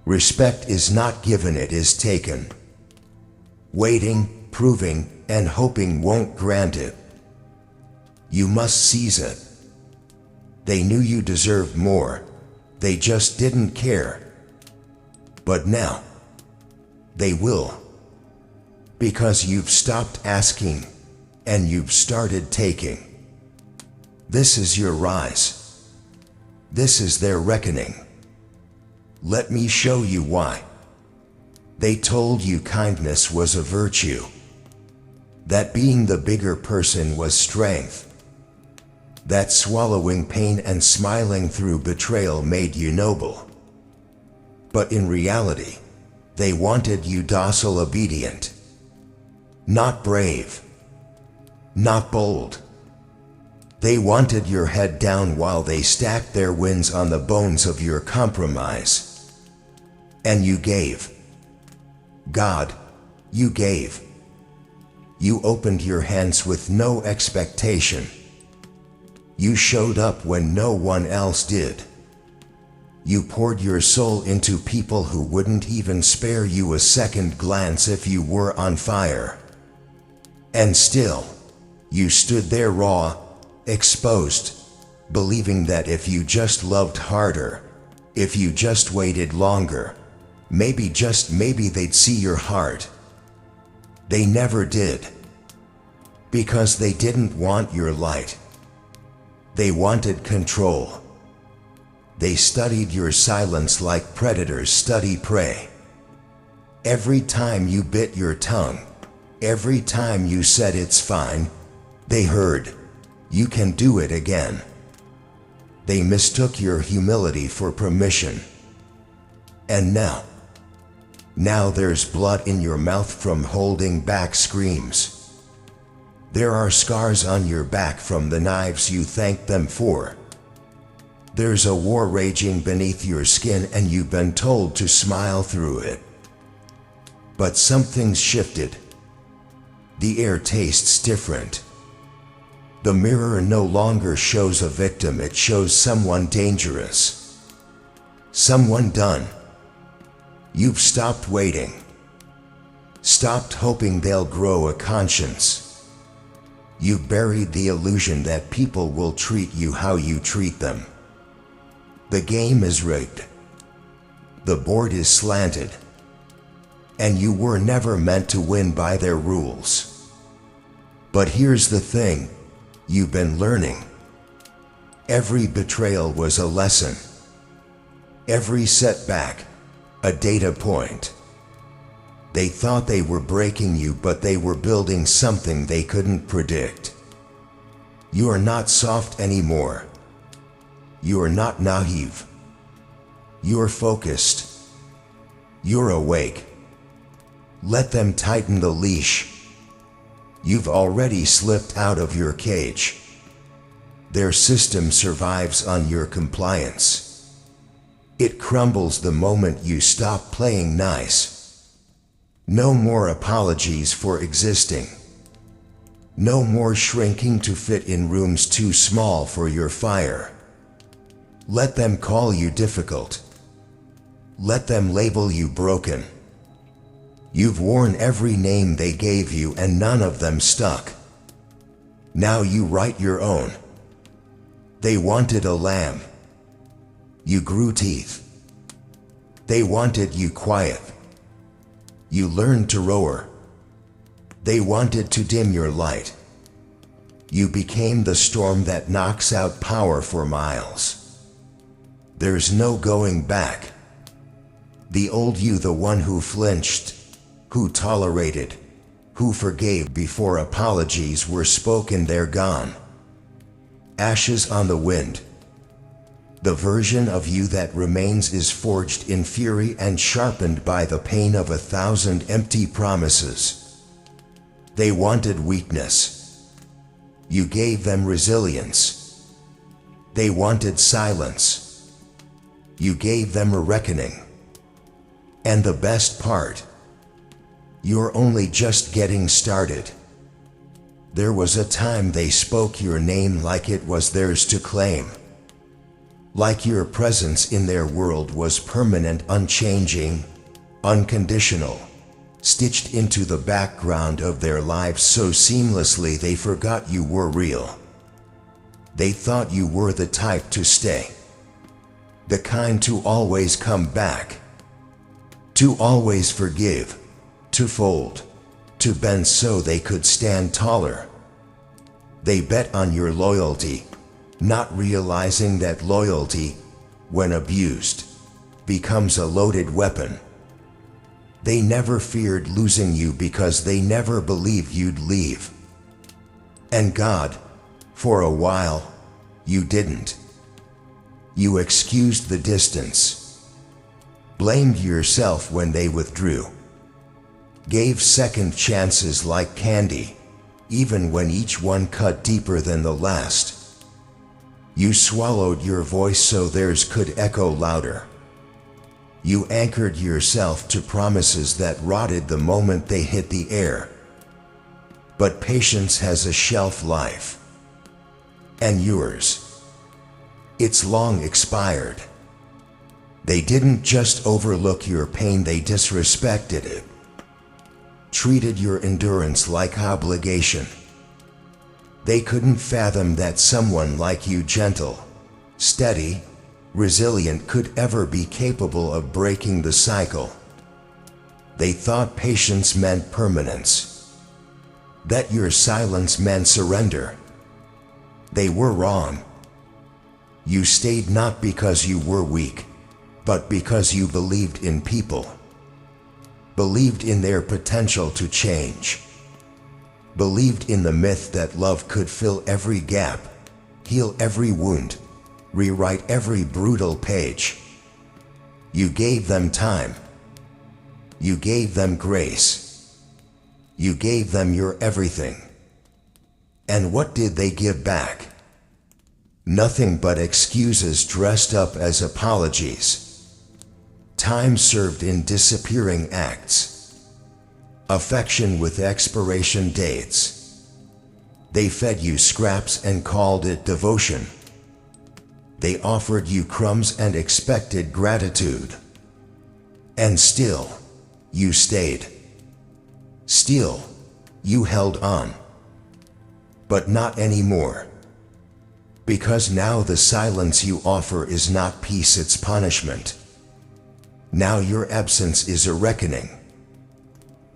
Respect is not given, it is taken. Waiting, proving, and hoping won't grant it. You must seize it. They knew you deserved more, they just didn't care. But now, they will. Because you've stopped asking, and you've started taking. This is your rise. This is their reckoning. Let me show you why. They told you kindness was a virtue, that being the bigger person was strength, that swallowing pain and smiling through betrayal made you noble. But in reality, they wanted you docile, obedient, not brave, not bold. They wanted your head down while they stacked their wins on the bones of your compromise. And you gave. God, you gave. You opened your hands with no expectation. You showed up when no one else did. You poured your soul into people who wouldn't even spare you a second glance if you were on fire. And still, you stood there raw, exposed, believing that if you just loved harder, if you just waited longer, maybe, just maybe, they'd see your heart. They never did. Because they didn't want your light. They wanted control. They studied your silence like predators study prey. Every time you bit your tongue, every time you said it's fine, they heard, you can do it again. They mistook your humility for permission. And now there's blood in your mouth from holding back screams. There are scars on your back from the knives you thanked them for. There's a war raging beneath your skin and you've been told to smile through it. But something's shifted. The air tastes different. The mirror no longer shows a victim, it shows someone dangerous. Someone done. You've stopped waiting. Stopped hoping they'll grow a conscience. You've buried the illusion that people will treat you how you treat them. The game is rigged. The board is slanted. And you were never meant to win by their rules. But here's the thing, you've been learning. Every betrayal was a lesson. Every setback, a data point. They thought they were breaking you, but they were building something they couldn't predict. You are not soft anymore. You are not naive. You're focused. You're awake. Let them tighten the leash. You've already slipped out of your cage. Their system survives on your compliance. It crumbles the moment you stop playing nice. No more apologies for existing. No more shrinking to fit in rooms too small for your fire. Let them call you difficult. Let them label you broken. You've worn every name they gave you and none of them stuck. Now you write your own. They wanted a lamb. You grew teeth. They wanted you quiet. You learned to roar. They wanted to dim your light. You became the storm that knocks out power for miles. There's no going back. The old you, the one who flinched, who tolerated, who forgave before apologies were spoken, they're gone. Ashes on the wind. The version of you that remains is forged in fury and sharpened by the pain of 1,000 empty promises. They wanted weakness. You gave them resilience. They wanted silence. You gave them a reckoning. And the best part, you're only just getting started. There was a time they spoke your name like it was theirs to claim. Like your presence in their world was permanent, unchanging, unconditional, stitched into the background of their lives so seamlessly they forgot you were real. They thought you were the type to stay, the kind to always come back, to always forgive, to fold, to bend so they could stand taller. They bet on your loyalty, not realizing that loyalty, when abused, becomes a loaded weapon. They never feared losing you because they never believed you'd leave. And God, for a while, you didn't. You excused the distance, blamed yourself when they withdrew, gave second chances like candy, even when each one cut deeper than the last. You swallowed your voice so theirs could echo louder. You anchored yourself to promises that rotted the moment they hit the air. But patience has a shelf life. And yours, it's long expired. They didn't just overlook your pain, they disrespected it. Treated your endurance like obligation. They couldn't fathom that someone like you, gentle, steady, resilient, could ever be capable of breaking the cycle. They thought patience meant permanence, that your silence meant surrender. They were wrong. You stayed not because you were weak, but because you believed in people, believed in their potential to change, believed in the myth that love could fill every gap, heal every wound, rewrite every brutal page. You gave them time. You gave them grace. You gave them your everything. And what did they give back? Nothing but excuses dressed up as apologies. Time served in disappearing acts. Affection with expiration dates. They fed you scraps and called it devotion. They offered you crumbs and expected gratitude. And still, you stayed. Still, you held on. But not anymore. Because now the silence you offer is not peace, it's punishment. Now your absence is a reckoning.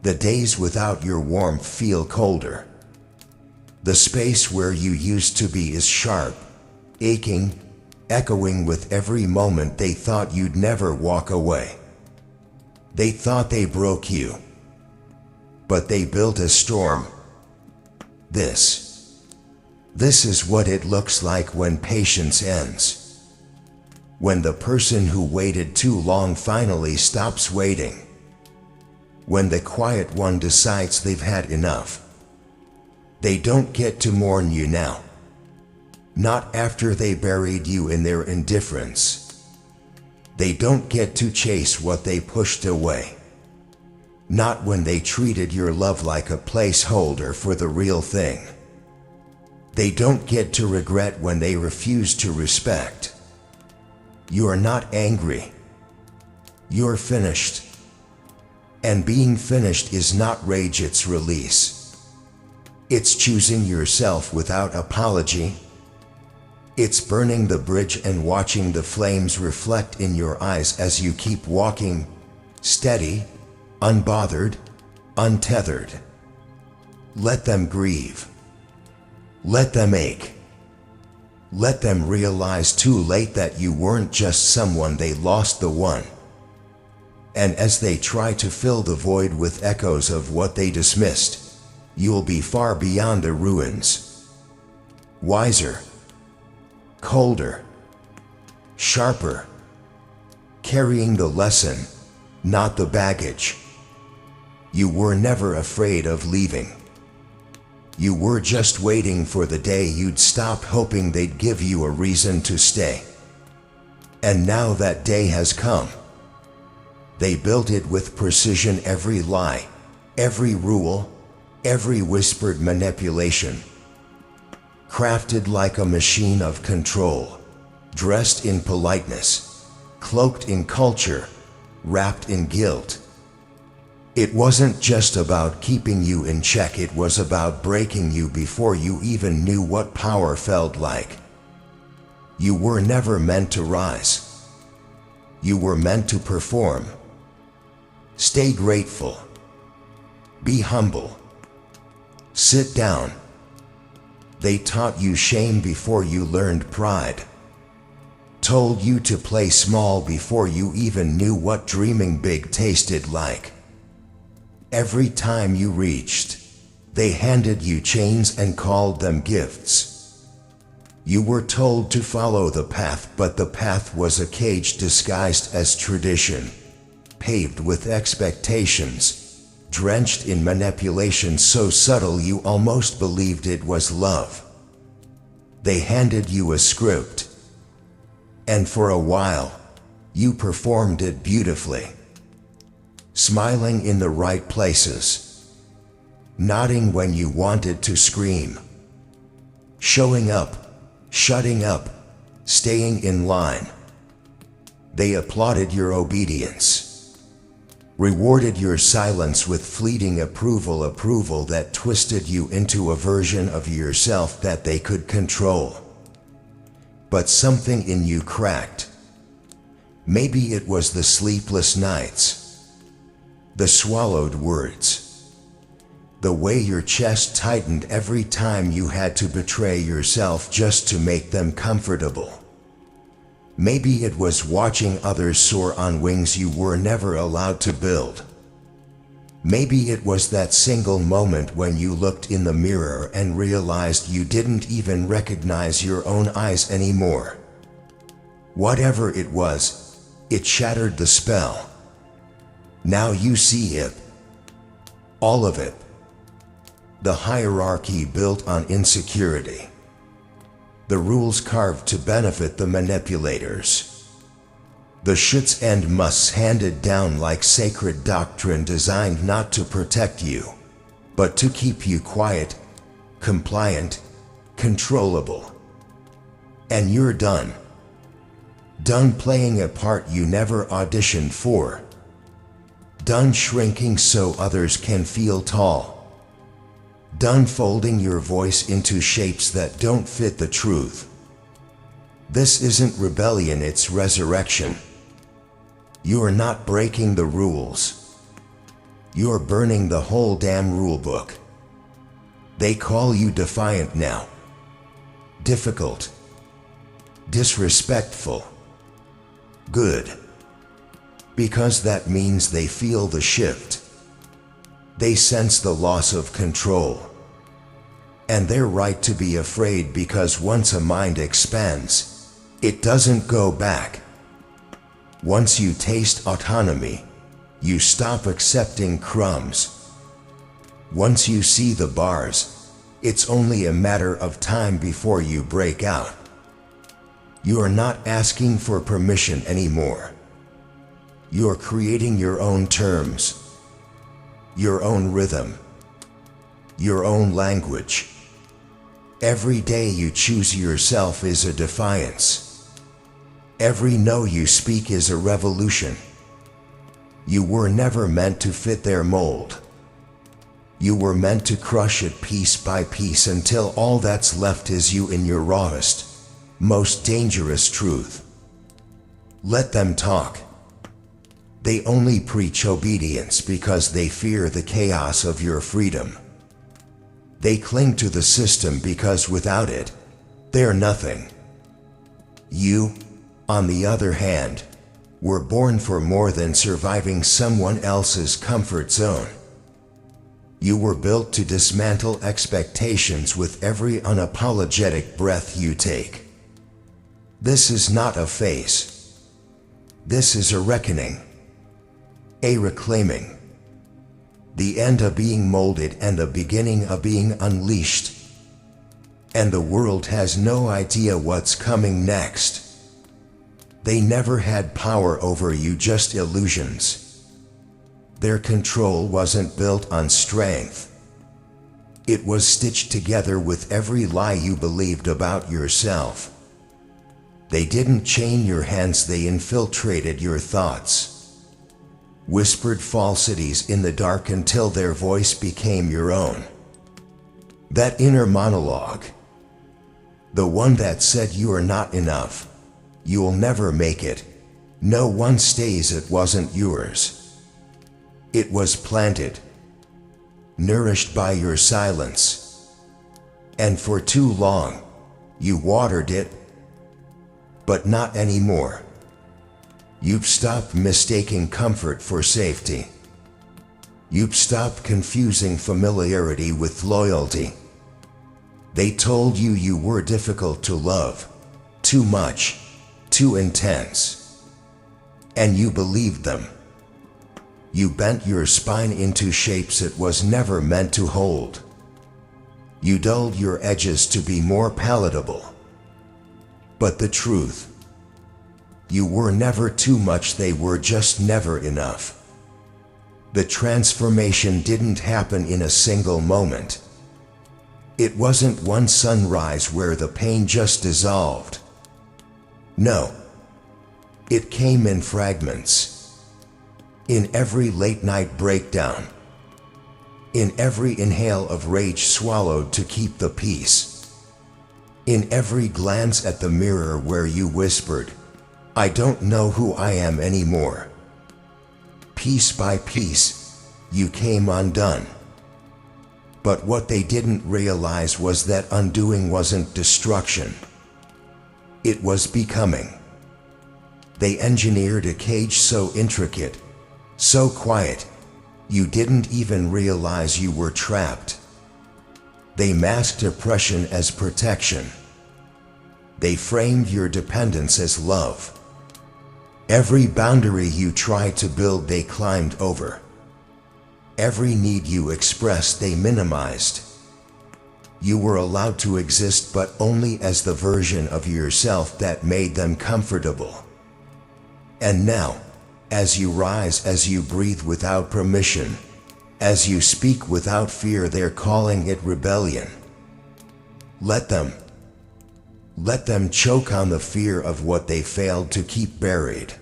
The days without your warmth feel colder. The space where you used to be is sharp, aching, echoing with every moment they thought you'd never walk away. They thought they broke you, but they built a storm. This is what it looks like when patience ends. When the person who waited too long finally stops waiting. When the quiet one decides they've had enough. They don't get to mourn you now. Not after they buried you in their indifference. They don't get to chase what they pushed away. Not when they treated your love like a placeholder for the real thing. They don't get to regret when they refuse to respect. You're not angry. You're finished. And being finished is not rage, it's release. It's choosing yourself without apology. It's burning the bridge and watching the flames reflect in your eyes as you keep walking, steady, unbothered, untethered. Let them grieve. Let them ache. Let them realize too late that you weren't just someone they lost, the one. And as they try to fill the void with echoes of what they dismissed, you'll be far beyond the ruins. Wiser. Colder. Sharper. Carrying the lesson, not the baggage. You were never afraid of leaving. You were just waiting for the day you'd stop hoping they'd give you a reason to stay. And now that day has come. They built it with precision, every lie, every rule, every whispered manipulation. Crafted like a machine of control. dressed in politeness, cloaked in culture, wrapped in guilt. It wasn't just about keeping you in check, it was about breaking you before you even knew what power felt like. You were never meant to rise. You were meant to perform. Stay grateful. Be humble. Sit down. They taught you shame before you learned pride. Told you to play small before you even knew what dreaming big tasted like. Every time you reached, they handed you chains and called them gifts. You were told to follow the path, but the path was a cage disguised as tradition, paved with expectations, drenched in manipulation so subtle you almost believed it was love. They handed you a script, and for a while, you performed it beautifully. Smiling in the right places, nodding when you wanted to scream, showing up, shutting up, staying in line. They applauded your obedience, rewarded your silence with fleeting approval that twisted you into a version of yourself that they could control. But something in you cracked. Maybe it was the sleepless nights, the swallowed words, the way your chest tightened every time you had to betray yourself just to make them comfortable. Maybe it was watching others soar on wings you were never allowed to build. Maybe it was that single moment when you looked in the mirror and realized you didn't even recognize your own eyes anymore. Whatever it was, it shattered the spell. Now you see it. All of it. The hierarchy built on insecurity. The rules carved to benefit the manipulators. The shoulds and musts handed down like sacred doctrine designed not to protect you, but to keep you quiet, compliant, controllable. And you're done. Done playing a part you never auditioned for. Done shrinking so others can feel tall. Done folding your voice into shapes that don't fit the truth. This isn't rebellion, it's resurrection. You're not breaking the rules. You're burning the whole damn rulebook. They call you defiant now. Difficult. Disrespectful. Good. Because that means they feel the shift. They sense the loss of control. And they're right to be afraid, because once a mind expands, it doesn't go back. Once you taste autonomy, you stop accepting crumbs. Once you see the bars, it's only a matter of time before you break out. You are not asking for permission anymore. You're creating your own terms, your own rhythm, your own language. Every day you choose yourself is a defiance. Every no you speak is a revolution. You were never meant to fit their mold. You were meant to crush it piece by piece until all that's left is you in your rawest, most dangerous truth. Let them talk. They only preach obedience because they fear the chaos of your freedom. They cling to the system because without it, they're nothing. You, on the other hand, were born for more than surviving someone else's comfort zone. You were built to dismantle expectations with every unapologetic breath you take. This is not a phase. This is a reckoning. A reclaiming. The end of being molded and the beginning of being unleashed. And the world has no idea what's coming next. They never had power over you, just illusions. Their control wasn't built on strength. It was stitched together with every lie you believed about yourself. They didn't chain your hands, they infiltrated your thoughts. Whispered falsities in the dark until their voice became your own. That inner monologue. The one that said you are not enough. You'll never make it. No one stays, it wasn't yours. It was planted, nourished by your silence. And for too long, you watered it. But not anymore. You've stopped mistaking comfort for safety. You've stopped confusing familiarity with loyalty. They told you you were difficult to love, too much, too intense. And you believed them. You bent your spine into shapes it was never meant to hold. You dulled your edges to be more palatable. But the truth, you were never too much, they were just never enough. The transformation didn't happen in a single moment. It wasn't one sunrise where the pain just dissolved. No. It came in fragments. In every late night breakdown. In every inhale of rage swallowed to keep the peace. In every glance at the mirror where you whispered, "I don't know who I am anymore." Piece by piece, you came undone. But what they didn't realize was that undoing wasn't destruction. It was becoming. They engineered a cage so intricate, so quiet, you didn't even realize you were trapped. They masked oppression as protection. They framed your dependence as love. Every boundary you tried to build, they climbed over. Every need you expressed, they minimized. You were allowed to exist, but only as the version of yourself that made them comfortable. And now, as you rise, as you breathe without permission, as you speak without fear, they're calling it rebellion. Let them choke on the fear of what they failed to keep buried.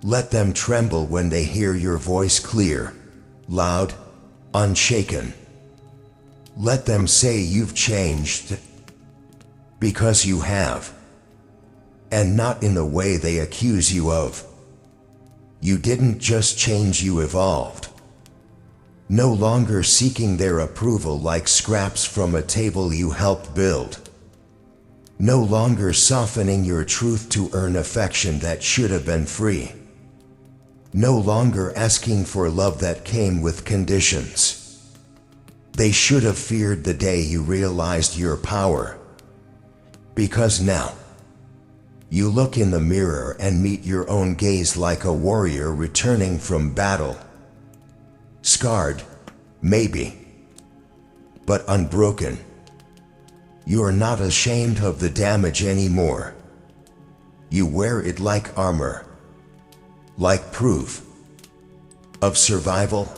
Let them tremble when they hear your voice clear, loud, unshaken. Let them say you've changed, because you have, and not in the way they accuse you of. You didn't just change, you evolved. No longer seeking their approval like scraps from a table you helped build. No longer softening your truth to earn affection that should have been free. No longer asking for love that came with conditions. They should have feared the day you realized your power. Because now, you look in the mirror and meet your own gaze like a warrior returning from battle. Scarred, maybe, but unbroken. You're not ashamed of the damage anymore. You wear it like armor, like proof of survival,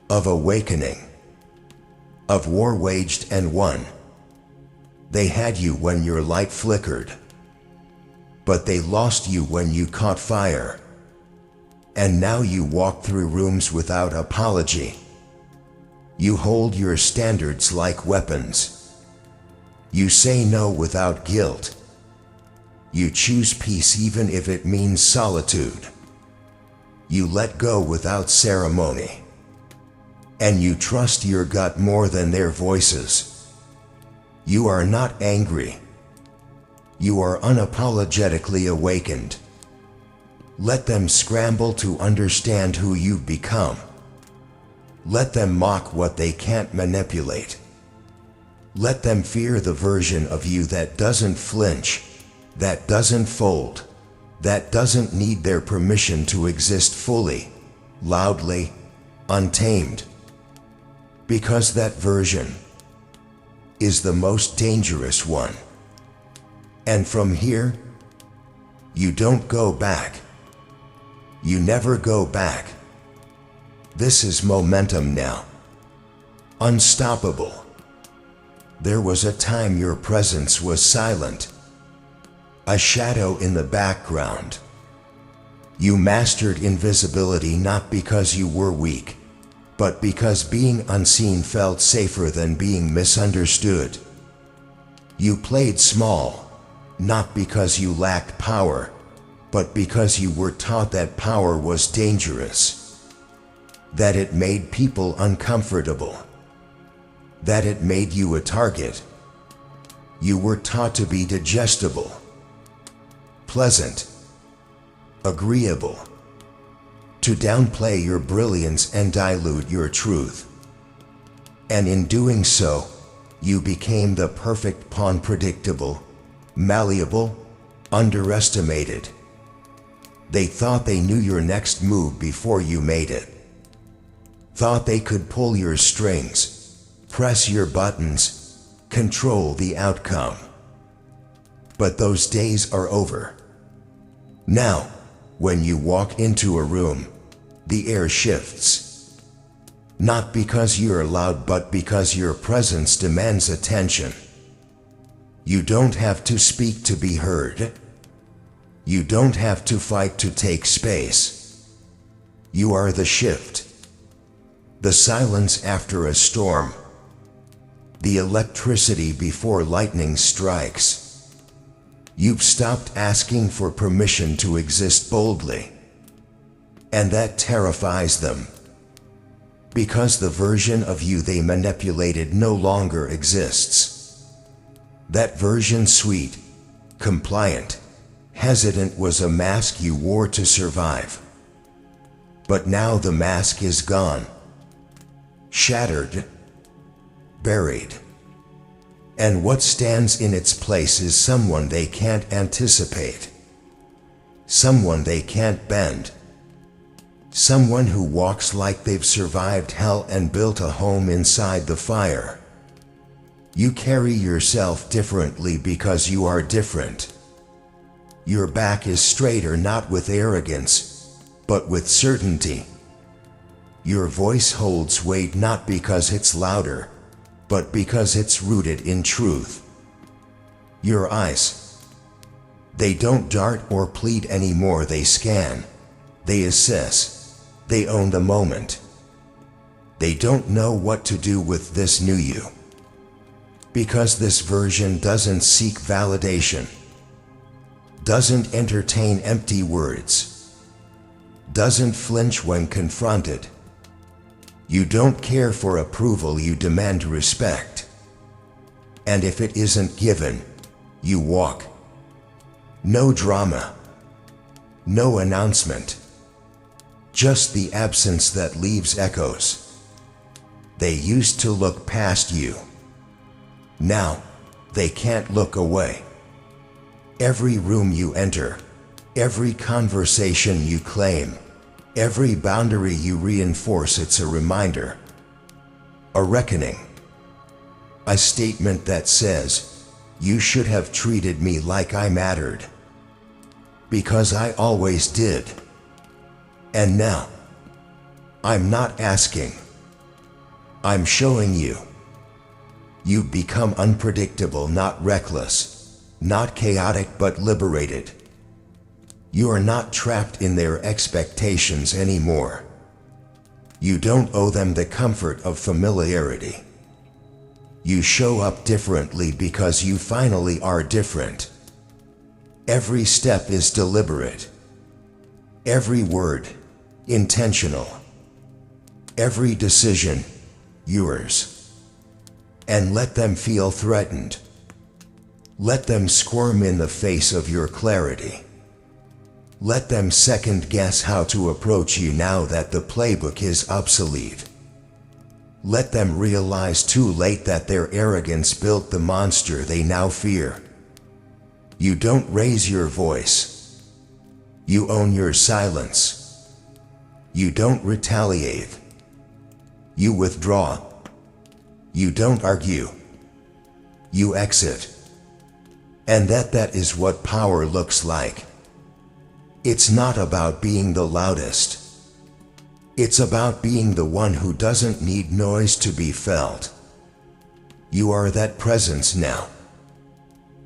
of awakening, of war waged and won. They had you when your light flickered, but they lost you when you caught fire. And now you walk through rooms without apology. You hold your standards like weapons. You say no without guilt. You choose peace even if it means solitude. You let go without ceremony. And you trust your gut more than their voices. You are not angry. You are unapologetically awakened. Let them scramble to understand who you've become. Let them mock what they can't manipulate. Let them fear the version of you that doesn't flinch, that doesn't fold, that doesn't need their permission to exist fully, loudly, untamed. Because that version is the most dangerous one. And from here, you don't go back. You never go back. This is momentum now. Unstoppable. There was a time your presence was silent. a shadow in the background. You mastered invisibility not because you were weak, but because being unseen felt safer than being misunderstood. You played small, not because you lacked power, but because you were taught that power was dangerous, that it made people uncomfortable, that it made you a target. You were taught to be digestible, pleasant, agreeable, to downplay your brilliance and dilute your truth. And in doing so, you became the perfect pawn, predictable, malleable, underestimated. They thought they knew your next move before you made it. Thought they could pull your strings, press your buttons, control the outcome. But those days are over. Now, when you walk into a room, the air shifts. Not because you're loud, but because your presence demands attention. You don't have to speak to be heard. You don't have to fight to take space. You are the shift. The silence after a storm. The electricity before lightning strikes. You've stopped asking for permission to exist boldly. And that terrifies them. Because the version of you they manipulated no longer exists. That version, sweet, compliant, hesitant, was a mask you wore to survive. But now the mask is gone. Shattered. Buried. And what stands in its place is someone they can't anticipate. Someone they can't bend. Someone who walks like they've survived hell and built a home inside the fire. You carry yourself differently because you are different. Your back is straighter not with arrogance, but with certainty. Your voice holds weight not because it's louder, but because it's rooted in truth. Your eyes, they don't dart or plead anymore, they scan, they assess, they own the moment. They don't know what to do with this new you. Because this version doesn't seek validation, doesn't entertain empty words, doesn't flinch when confronted. You don't care for approval, you demand respect. And if it isn't given, you walk. No drama. No announcement. Just the absence that leaves echoes. They used to look past you. Now, they can't look away. Every room you enter, every conversation you claim, every boundary you reinforce, it's a reminder. A reckoning. A statement that says, you should have treated me like I mattered. Because I always did. And now, I'm not asking. I'm showing you. You've become unpredictable, not reckless, not chaotic, but liberated. You are not trapped in their expectations anymore. You don't owe them the comfort of familiarity. You show up differently because you finally are different. Every step is deliberate. Every word, intentional. Every decision, yours. And let them feel threatened. Let them squirm in the face of your clarity. Let them second guess how to approach you now that the playbook is obsolete. Let them realize too late that their arrogance built the monster they now fear. You don't raise your voice. You own your silence. You don't retaliate. You withdraw. You don't argue. You exit. And that is what power looks like. It's not about being the loudest. It's about being the one who doesn't need noise to be felt. You are that presence now.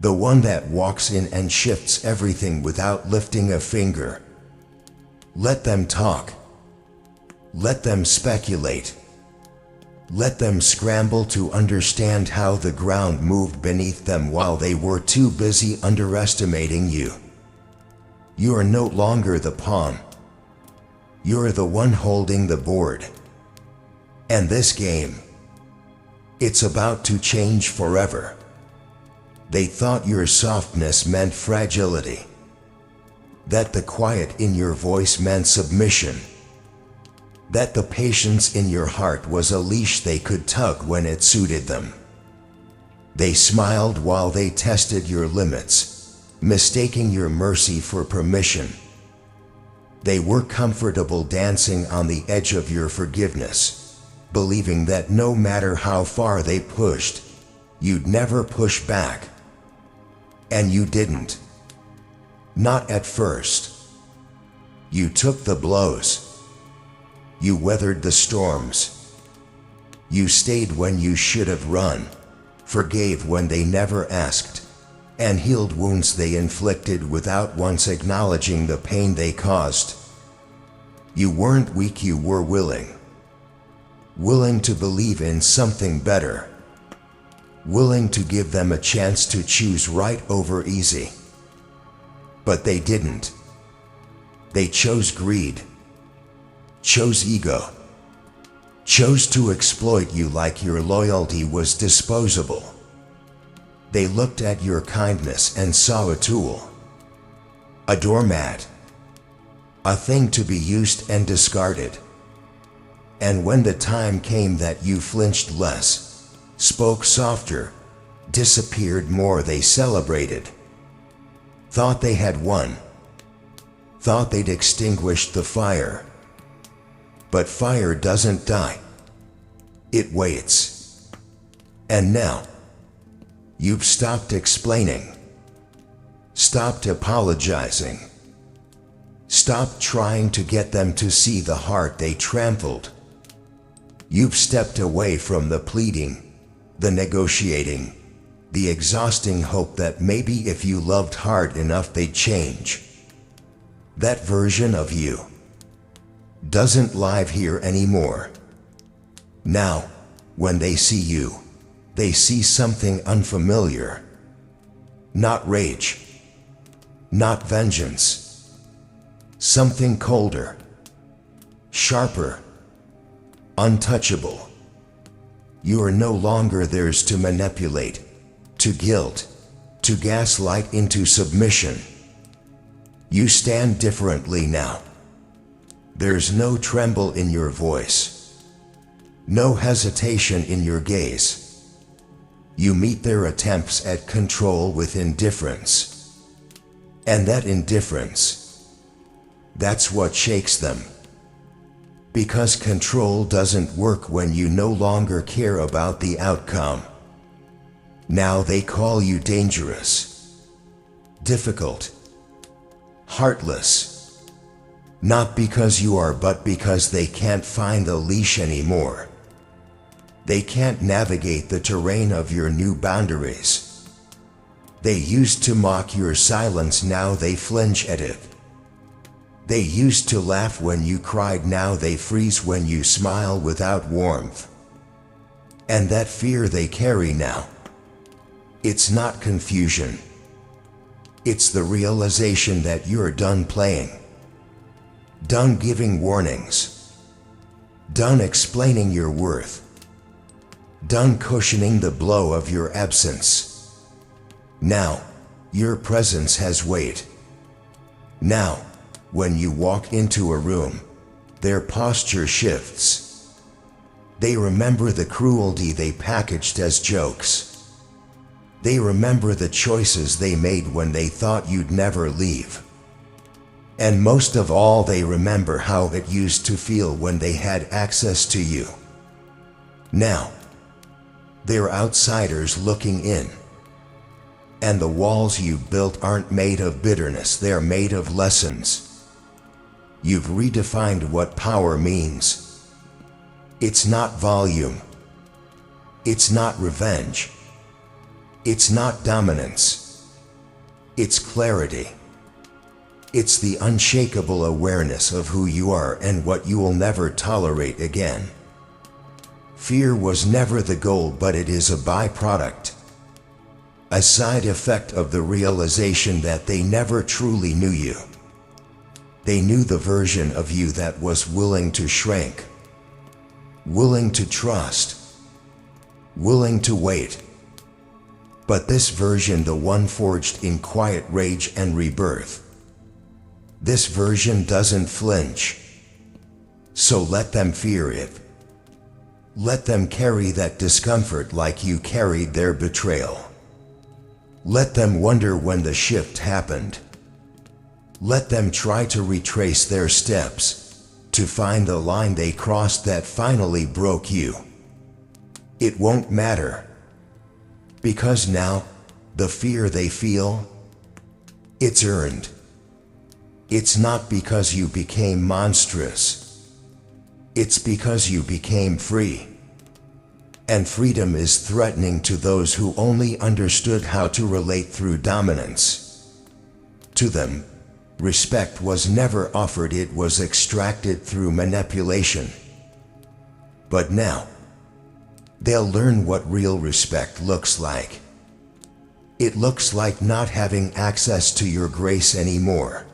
The one that walks in and shifts everything without lifting a finger. Let them talk. Let them speculate. Let them scramble to understand how the ground moved beneath them while they were too busy underestimating you. You are no longer the pawn. You're the one holding the board. And this game, it's about to change forever. They thought your softness meant fragility, that the quiet in your voice meant submission, that the patience in your heart was a leash they could tug when it suited them. They smiled while they tested your limits, mistaking your mercy for permission. They were comfortable dancing on the edge of your forgiveness, believing that no matter how far they pushed, you'd never push back. And you didn't. Not at first. You took the blows. You weathered the storms. You stayed when you should have run, forgave when they never asked, and healed wounds they inflicted without once acknowledging the pain they caused. You weren't weak, you were willing. Willing to believe in something better. Willing to give them a chance to choose right over easy. But they didn't. They chose greed. Chose ego. Chose to exploit you like your loyalty was disposable. They looked at your kindness and saw a tool. A doormat. A thing to be used and discarded. And when the time came that you flinched less, spoke softer, disappeared more, they celebrated. Thought they had won. Thought they'd extinguished the fire. But fire doesn't die. It waits. And now, you've stopped explaining. Stopped apologizing. Stopped trying to get them to see the heart they trampled. You've stepped away from the pleading, the negotiating, the exhausting hope that maybe if you loved hard enough they'd change. That version of you doesn't live here anymore. Now, when they see you, they see something unfamiliar. Not rage. Not vengeance. Something colder. Sharper. Untouchable. You are no longer theirs to manipulate, to guilt, to gaslight into submission. You stand differently now. There's no tremble in your voice. No hesitation in your gaze. You meet their attempts at control with indifference. And that indifference, that's what shakes them. Because control doesn't work when you no longer care about the outcome. Now they call you dangerous, difficult, heartless. Not because you are, but because they can't find the leash anymore. They can't navigate the terrain of your new boundaries. They used to mock your silence, now they flinch at it. They used to laugh when you cried, now they freeze when you smile without warmth. And that fear they carry now, it's not confusion. It's the realization that you're done playing. Done giving warnings. Done explaining your worth. Done cushioning the blow of your absence. Now, your presence has weight. Now, when you walk into a room, their posture shifts. They remember the cruelty they packaged as jokes. They remember the choices they made when they thought you'd never leave. And most of all, they remember how it used to feel when they had access to you. Now, they're outsiders looking in. And the walls you built aren't made of bitterness, they're made of lessons. You've redefined what power means. It's not volume. It's not revenge. It's not dominance. It's clarity. It's the unshakable awareness of who you are and what you will never tolerate again. Fear was never the goal, but it is a byproduct, a side effect of the realization that they never truly knew you. They knew the version of you that was willing to shrink, willing to trust, willing to wait. But this version, the one forged in quiet rage and rebirth, this version doesn't flinch. So let them fear it. Let them carry that discomfort like you carried their betrayal. Let them wonder when the shift happened. Let them try to retrace their steps, to find the line they crossed that finally broke you. It won't matter. Because now, the fear they feel, it's earned. It's not because you became monstrous. It's because you became free. And freedom is threatening to those who only understood how to relate through dominance. To them, respect was never offered, it was extracted through manipulation. But now, they'll learn what real respect looks like. It looks like not having access to your grace anymore.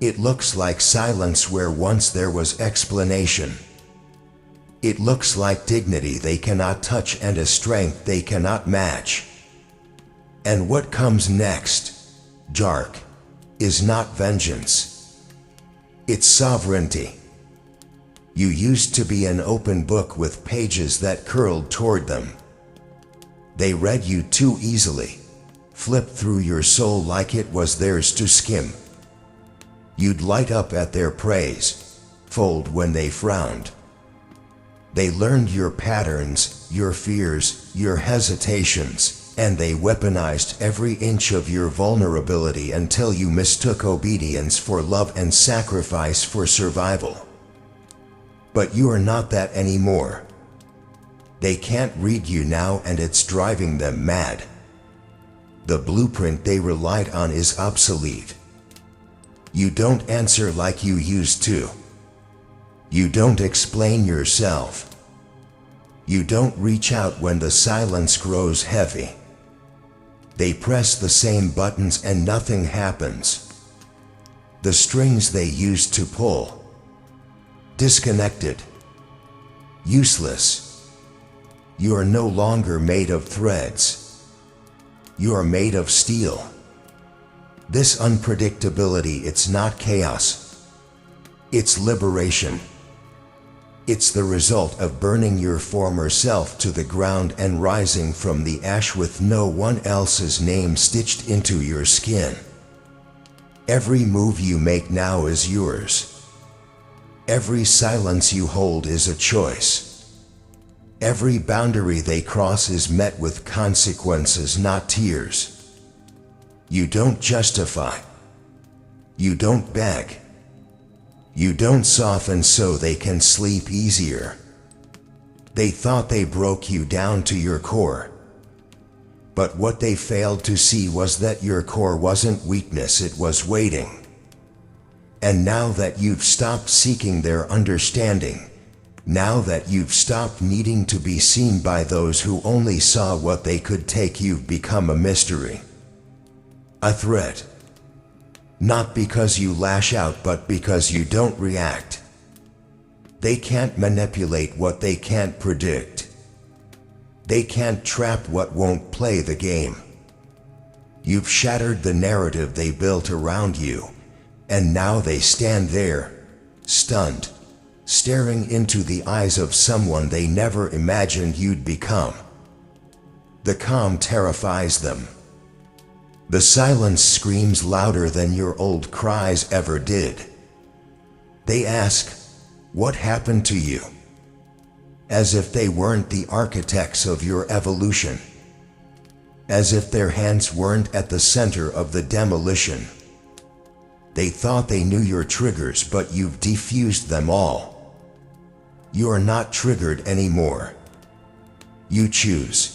It looks like silence where once there was explanation. It looks like dignity they cannot touch and a strength they cannot match. And what comes next, Jark, is not vengeance. It's sovereignty. You used to be an open book with pages that curled toward them. They read you too easily, flipped through your soul like it was theirs to skim. You'd light up at their praise, fold when they frowned. They learned your patterns, your fears, your hesitations, and they weaponized every inch of your vulnerability until you mistook obedience for love and sacrifice for survival. But you are not that anymore. They can't read you now, and it's driving them mad. The blueprint they relied on is obsolete. You don't answer like you used to. You don't explain yourself. You don't reach out when the silence grows heavy. They press the same buttons and nothing happens. The strings they used to pull. Disconnected. Useless. You are no longer made of threads. You are made of steel. This unpredictability, it's not chaos. It's liberation. It's the result of burning your former self to the ground and rising from the ash with no one else's name stitched into your skin. Every move you make now is yours. Every silence you hold is a choice. Every boundary they cross is met with consequences, not tears. You don't justify. You don't beg. You don't soften so they can sleep easier. They thought they broke you down to your core. But what they failed to see was that your core wasn't weakness, it was waiting. And now that you've stopped seeking their understanding, now that you've stopped needing to be seen by those who only saw what they could take, you've become a mystery. A threat. Not because you lash out, but because you don't react. They can't manipulate what they can't predict. They can't trap what won't play the game. You've shattered the narrative they built around you, and now they stand there, stunned, staring into the eyes of someone they never imagined you'd become. The calm terrifies them. The silence screams louder than your old cries ever did. They ask, "What happened to you?" As if they weren't the architects of your evolution. As if their hands weren't at the center of the demolition. They thought they knew your triggers, but you've defused them all. You're not triggered anymore. You choose.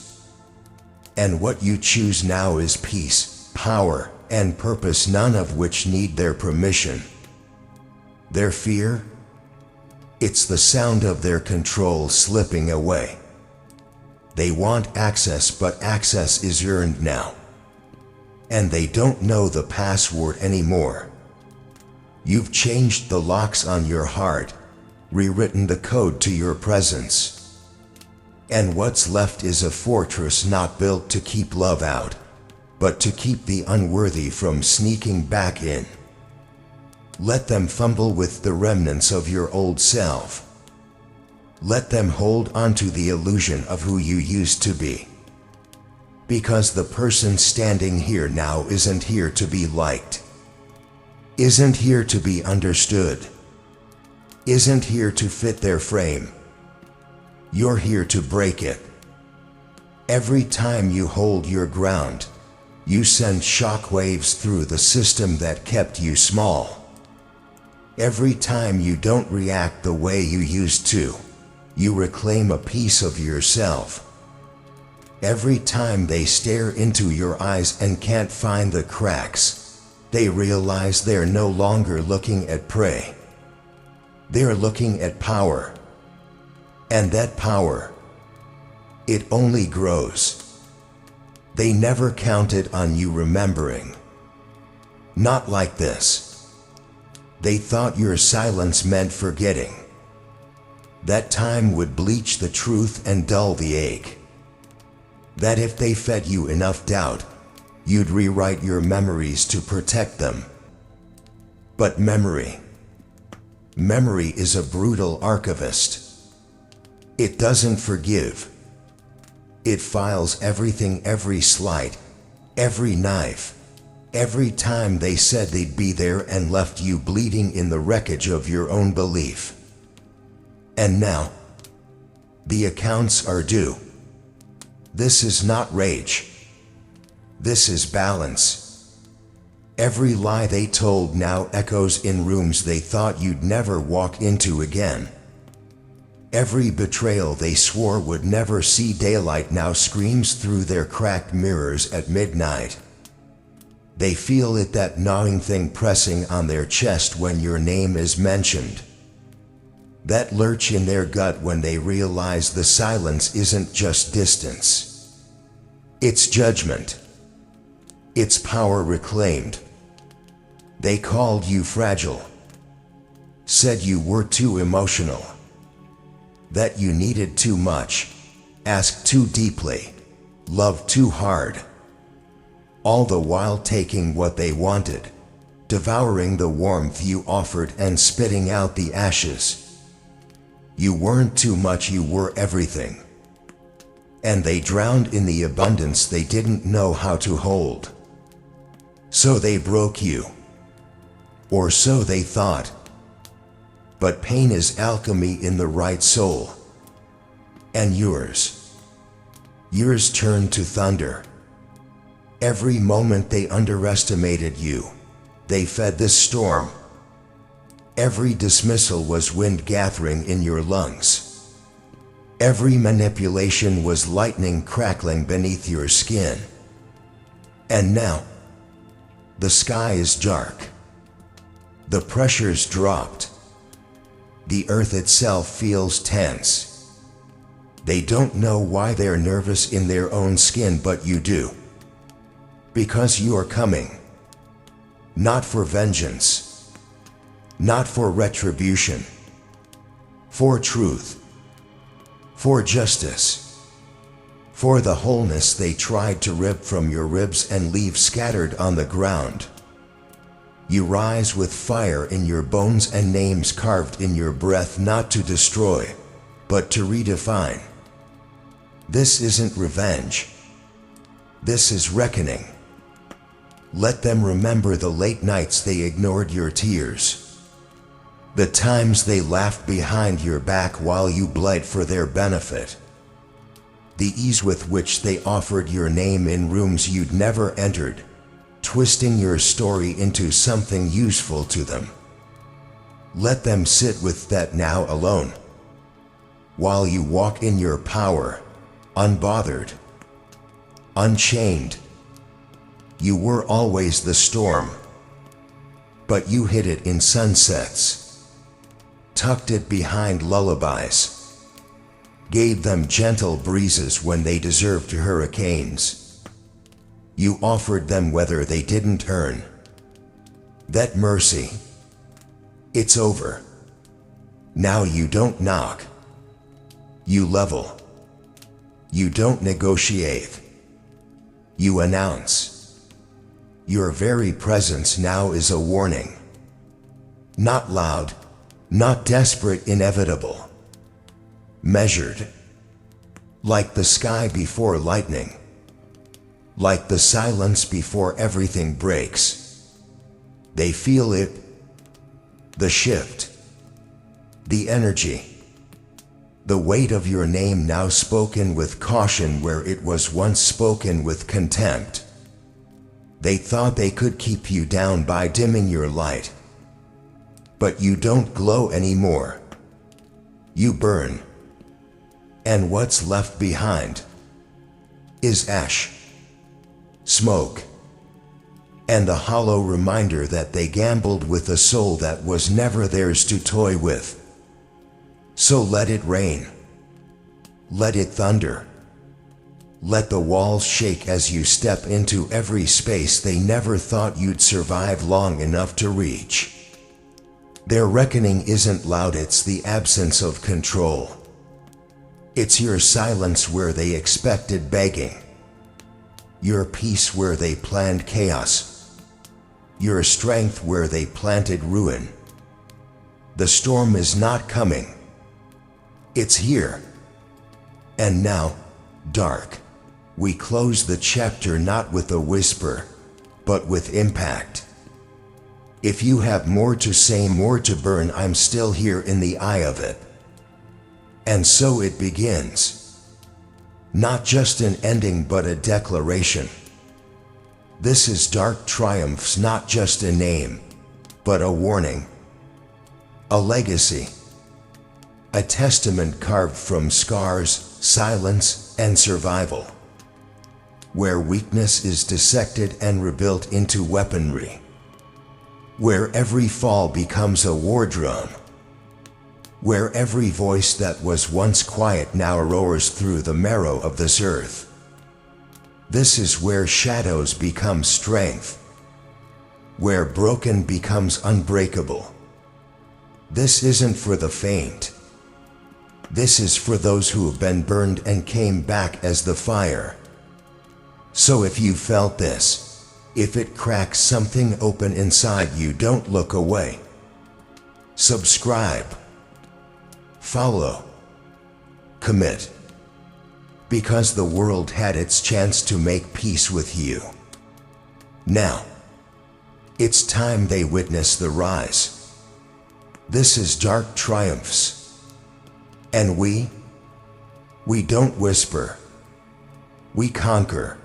And what you choose now is peace, power, and purpose, none of which need their permission. Their fear? It's the sound of their control slipping away. They want access, but access is earned now. And they don't know the password anymore. You've changed the locks on your heart, rewritten the code to your presence. And what's left is a fortress not built to keep love out, but to keep the unworthy from sneaking back in. Let them fumble with the remnants of your old self. Let them hold onto the illusion of who you used to be. Because the person standing here now isn't here to be liked, isn't here to be understood, isn't here to fit their frame. You're here to break it. Every time you hold your ground, you send shockwaves through the system that kept you small. Every time you don't react the way you used to, you reclaim a piece of yourself. Every time they stare into your eyes and can't find the cracks, they realize they're no longer looking at prey. They're looking at power. And that power, it only grows. They never counted on you remembering. Not like this. They thought your silence meant forgetting. That time would bleach the truth and dull the ache. That if they fed you enough doubt, you'd rewrite your memories to protect them. But memory is a brutal archivist. It doesn't forgive. It files everything, every slight, every knife, every time they said they'd be there and left you bleeding in the wreckage of your own belief. And now, the accounts are due. This is not rage. This is balance. Every lie they told now echoes in rooms they thought you'd never walk into again. Every betrayal they swore would never see daylight now screams through their cracked mirrors at midnight. They feel it, that gnawing thing pressing on their chest when your name is mentioned. That lurch in their gut when they realize the silence isn't just distance. It's judgment. It's power reclaimed. They called you fragile. Said you were too emotional. That you needed too much, asked too deeply, loved too hard. All the while taking what they wanted, devouring the warmth you offered and spitting out the ashes. You weren't too much, you were everything. And they drowned in the abundance they didn't know how to hold. So they broke you. Or so they thought. But pain is alchemy in the right soul. And yours turned to thunder. Every moment they underestimated you, they fed this storm. Every dismissal was wind gathering in your lungs. Every manipulation was lightning crackling beneath your skin. And now, the sky is dark. The pressure's dropped. The earth itself feels tense. They don't know why they're nervous in their own skin, but you do. Because you are coming. Not for vengeance. Not for retribution. For truth. For justice. For the wholeness they tried to rip from your ribs and leave scattered on the ground. You rise with fire in your bones and names carved in your breath, not to destroy, but to redefine. This isn't revenge. This is reckoning. Let them remember the late nights they ignored your tears. The times they laughed behind your back while you bled for their benefit. The ease with which they offered your name in rooms you'd never entered, twisting your story into something useful to them. Let them sit with that now alone, while you walk in your power, unbothered, unchained, You were always the storm, but you hid it in sunsets, tucked it behind lullabies, gave them gentle breezes when they deserved hurricanes. You offered them weather they didn't earn. That mercy, it's over. Now you don't knock. You level. You don't negotiate. You announce. Your very presence now is a warning. Not loud, not desperate, inevitable. Measured. Like the sky before lightning. Like the silence before everything breaks. They feel it. The shift. The energy. The weight of your name now spoken with caution where it was once spoken with contempt. They thought they could keep you down by dimming your light. But you don't glow anymore. You burn. And what's left behind is ash, smoke, and a hollow reminder that they gambled with a soul that was never theirs to toy with. So let it rain. Let it thunder. Let the walls shake as you step into every space they never thought you'd survive long enough to reach. Their reckoning isn't loud, it's the absence of control. It's your silence where they expected begging. Your peace where they planned chaos. Your strength where they planted ruin. The storm is not coming. It's here. And now, dark. We close the chapter not with a whisper, but with impact. If you have more to say, more to burn, I'm still here in the eye of it. And so it begins. Not just an ending, but a declaration. This is Dark Triumphs, not just a name, but a warning. A legacy. A testament carved from scars, silence, and survival. Where weakness is dissected and rebuilt into weaponry. Where every fall becomes a war drum. Where every voice that was once quiet now roars through the marrow of this earth. This is where shadows become strength. Where broken becomes unbreakable. This isn't for the faint. This is for those who have been burned and came back as the fire. So if you felt this, if it cracks something open inside you, don't look away. Subscribe. Follow. Commit. Because the world had its chance to make peace with you. Now, it's time they witness the rise. This is Dark Triumphs. And we don't whisper. We conquer.